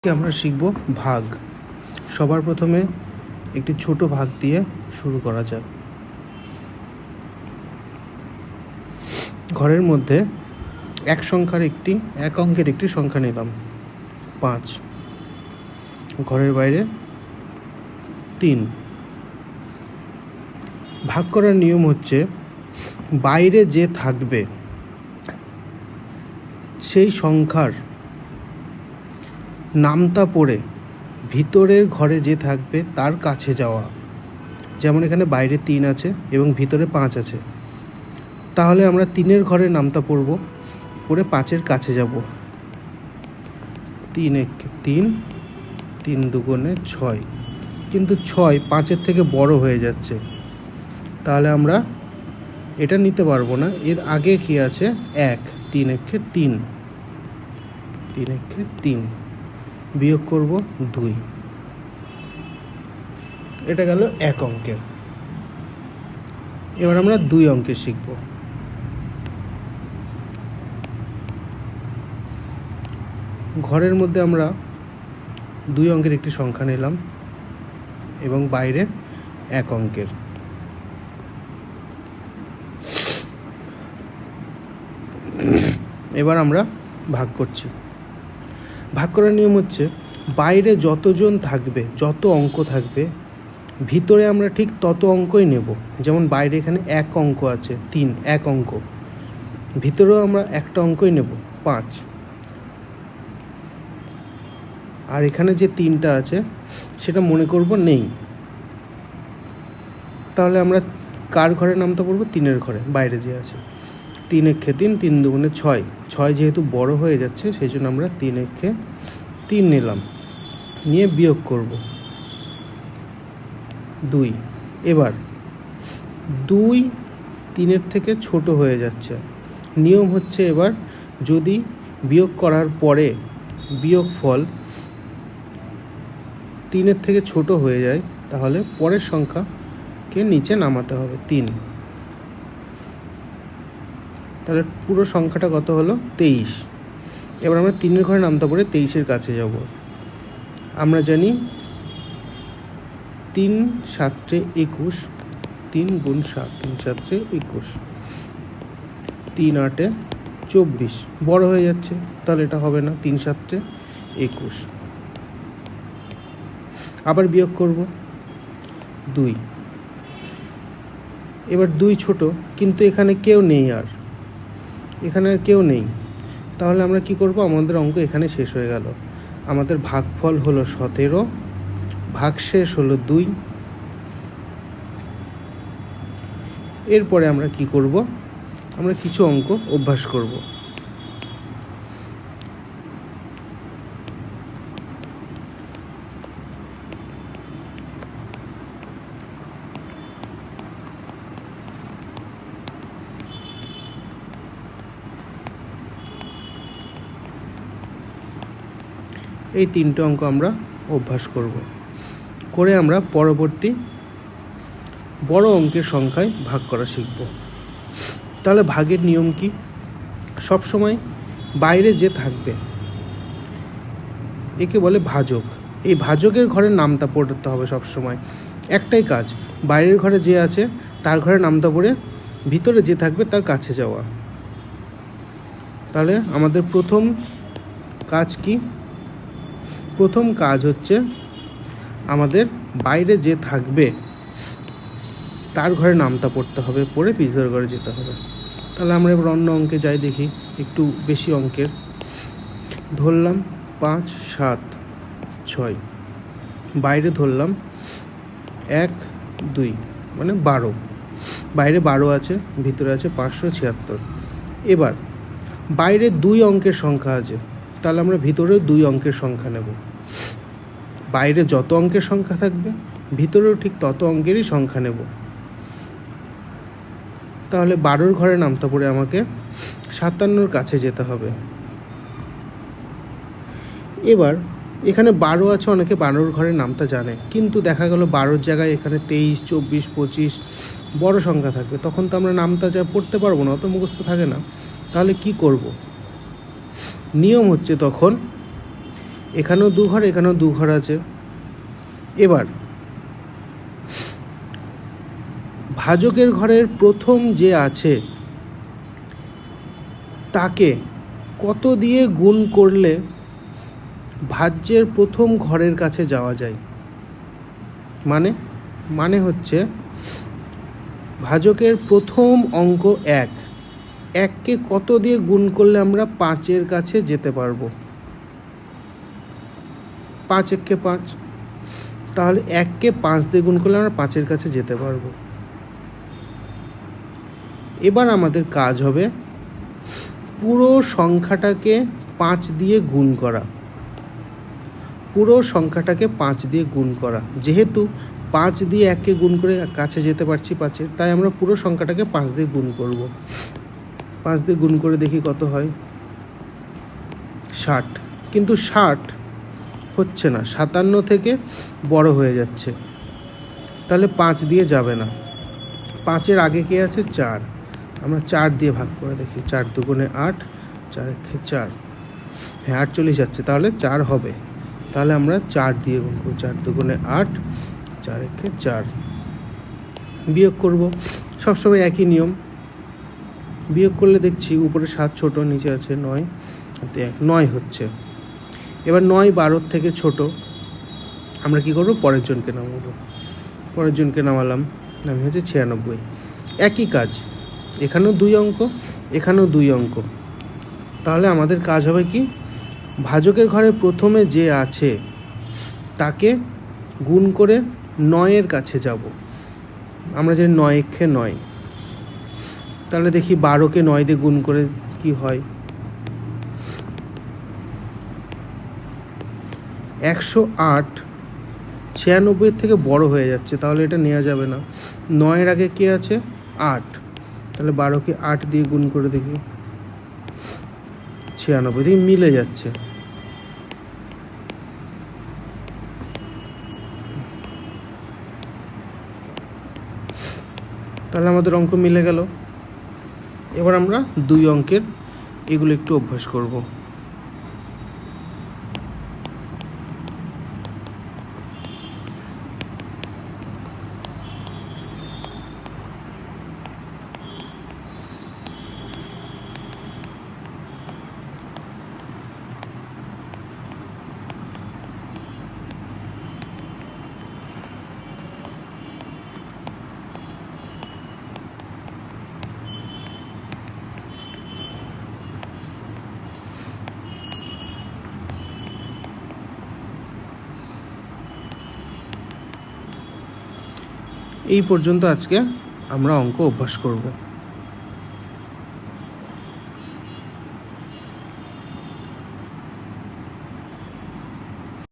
আমরা শিখব ভাগ। সবার প্রথমে একটি ছোট ভাগ দিয়ে শুরু করা যাক। ঘরের মধ্যে এক অঙ্কের একটি সংখ্যা নিলাম 5, ঘরের বাইরে 3। ভাগ করার নিয়ম হচ্ছে বাইরে যে থাকবে সেই সংখ্যার নামতা পড়ে ভিতরের ঘরে যে থাকবে তার কাছে যাওয়া। যেমন এখানে বাইরে 3 আছে এবং ভিতরে 5 আছে, তাহলে আমরা 3-এর ঘরে নামতা পড়ব, পড়ে 5-এর কাছে যাব। 3 একে 3, 3 দুগুণে 6, কিন্তু 6 5-এর থেকে বড় হয়ে যাচ্ছে, তাহলে আমরা এটা নিতে পারবো না। এর আগে কি আছে? 1, 3 একে 3, 3 একে 3, বিয়োগ করব 2। এটা গেল 1 অঙ্কের। এবার আমরা 2 অঙ্কের শিখব। ঘরের মধ্যে আমরা 2 অঙ্কের একটি সংখ্যা নিলাম এবং বাইরে 1 অঙ্কের। এবার আমরা ভাগ করছি। ভাগ করার নিয়ম হচ্ছে বাইরে যতজন থাকবে, যত অঙ্ক থাকবে, ভিতরে আমরা ঠিক তত অঙ্কই নেব। যেমন বাইরে এখানে 1 অঙ্ক আছে, 3 1 অঙ্ক, ভিতরেও আমরা একটা অঙ্কই নেব 5। আর এখানে যে 3টা আছে সেটা মনে করব নেই, তাহলে আমরা কার ঘরে নামতে পড়বো? 3-এর ঘরে, বাইরে যে আছে। 3 একে 3, 3 দুগুণে 6, 6 যেহেতু বড় হয়ে যাচ্ছে সেই জন্য আমরা 3 একে 3 নিলাম, নিয়ে বিয়োগ করব 2। এবার 2 3-এর থেকে ছোট হয়ে যাচ্ছে। নিয়ম হচ্ছে এবার যদি বিয়োগ করার পরে বিয়োগফল 3-এর থেকে ছোট হয়ে যায়, তাহলে পরের সংখ্যাকে নিচে নামাতে হবে 3। তাহলে পুরো সংখ্যাটা কত হলো? 23। এবার আমরা 3-এর ঘরে নামতে পড়ে 23-এর কাছে যাব। আমরা জানি 3 7 21, 3 গুণ 7, 3 7 21, 3 8 24, বড় হয়ে যাচ্ছে, তাহলে এটা হবে না। 3 7 21, আবার বিয়োগ করব 2। এবার 2 ছোট, কিন্তু এখানে কেউ নেই, আর কেউ নেই, তাহলে আমরা কি করব? আমাদের অঙ্ক এখানে শেষ হয়ে গেল। আমাদের ভাগফল হলো 17, ভাগশেষ হলো 2। এরপরে আমরা কি করব? আমরা কিছু অঙ্ক অভ্যাস করব। এই 3টে অঙ্ক আমরা অভ্যাস করব, করে আমরা পরবর্তী বড় অঙ্কের সংখ্যায় ভাগ করা শিখব। তাহলে ভাগের নিয়ম কি? সবসময় বাইরে যে থাকবে একে বলে ভাজক। এই ভাজকের ঘরের নামতা পড়তে হবে সবসময়। একটাই কাজ, বাইরের ঘরে যে আছে তার ঘরে নামতা পড়ে ভিতরে যে থাকবে তার কাছে যাওয়া। তাহলে আমাদের প্রথম কাজ কি? প্রথম কাজ হচ্ছে আমাদের বাইরে যে থাকবে তার ঘরে নামতা পড়তে হবে, পড়ে ভিতরের ঘরে যেতে হবে। তাহলে আমরা এবার অন্য অঙ্কে যাই, দেখি একটু বেশি অঙ্কের। ধরলাম 5 7 6, বাইরে ধরলাম 1 2, মানে 12। বাইরে 12 আছে, ভিতরে আছে 576। এবার বাইরে 2 অঙ্কের সংখ্যা আছে, তাহলে আমরা ভিতরেও 2 অঙ্কের সংখ্যা নেব। বাইরে যত অঙ্কের সংখ্যা থাকবে ভিতরেও ঠিক তত অঙ্কেরই সংখ্যা নেব। তাহলে 12-র ঘরে নামতে পড়ে আমাকে 57-র কাছে যেতে হবে। এবার এখানে 12 আছে, অনেকে 12-র ঘরে নামতা জানে, কিন্তু দেখা গেল 12-র জায়গায় এখানে 23 24 25 বড় সংখ্যা থাকবে, তখন তো আমরা নামতা পড়তে পারবো না, অত মুখস্থ থাকে না। তাহলে কি করব? নিয়ম হচ্ছে তখন এখানেও 2 ঘর, এখানেও 2 ঘর আছে। এবার ভাজকের ঘরের প্রথম যে আছে তাকে কত দিয়ে গুণ করলে ভাজ্যের প্রথম ঘরের কাছে যাওয়া যায়? মানে হচ্ছে ভাজকের প্রথম অঙ্ক 1, 1কে কত দিয়ে গুণ করলে আমরা 5-এর কাছে যেতে পারবো? 5 1 5, তাহলে 1কে 5 দিয়ে গুণ করলে আমরা 5-এর কাছে যেতে পারবো। এবার আমাদের কাজ হবে পুরো সংখ্যাটাকে 5 দিয়ে গুণ করা। পুরো সংখ্যাটাকে 5 দিয়ে গুণ করা, যেহেতু 5 দিয়ে 1কে গুণ করে কাছে যেতে পারছি 5-এর, তাই আমরা পুরো সংখ্যাটাকে 5 দিয়ে গুণ করব। 5 দিয়ে গুণ করে দেখি কত হয়। 60, কিন্তু 60 হচ্ছে না, 57 থেকে বড় হয়ে যাচ্ছে, তাহলে 5 দিয়ে যাবে না। 5-এর আগে কে আছে? 4, আমরা 4 দিয়ে ভাগ করে দেখি। 4 2 8, 4 1 4, হ্যাঁ 8 চলে যাচ্ছে, তাহলে 4 হবে। তাহলে আমরা 4 দিয়ে গুণ করব। 4 2 8, 4 1 4। বিয়োগ করব, সবসময় একই নিয়ম। বিয়োগ করলে দেখছি উপরে 7 ছোট, নিচে আছে 9, 9 হচ্ছে। এবার 9 12 থেকে ছোট, আমরা কি করব? পরের জনকে নামাবো। পরের জনকে নামালাম, নামি হচ্ছে 96। একই কাজ, এখানেও 2 অঙ্ক, এখানেও 2 অঙ্ক। তাহলে আমাদের কাজ হবে কি? ভাজকের ঘরে প্রথমে যে আছে তাকে গুণ করে 9-এর কাছে যাব। আমরা জানি 9 1 9, তাহলে দেখি 12কে 9 দিয়ে গুণ করে কি হয়। 108 96 থেকে বড় হয়ে যাচ্ছে, তাহলে এটা নেওয়া যাবে না। 9-এর আগে কে আছে? 8, তাহলে 12কে 8 দিয়ে গুণ করে দেখি। 96 দিয়ে মিলে যাচ্ছে। তাহলে আমাদের অঙ্ক মিলে গেল। এবার আমরা 2 অঙ্কের এগুলো একটু অভ্যাস করব। এই পর্যন্ত আজকে আমরা অঙ্ক অভ্যাস করব।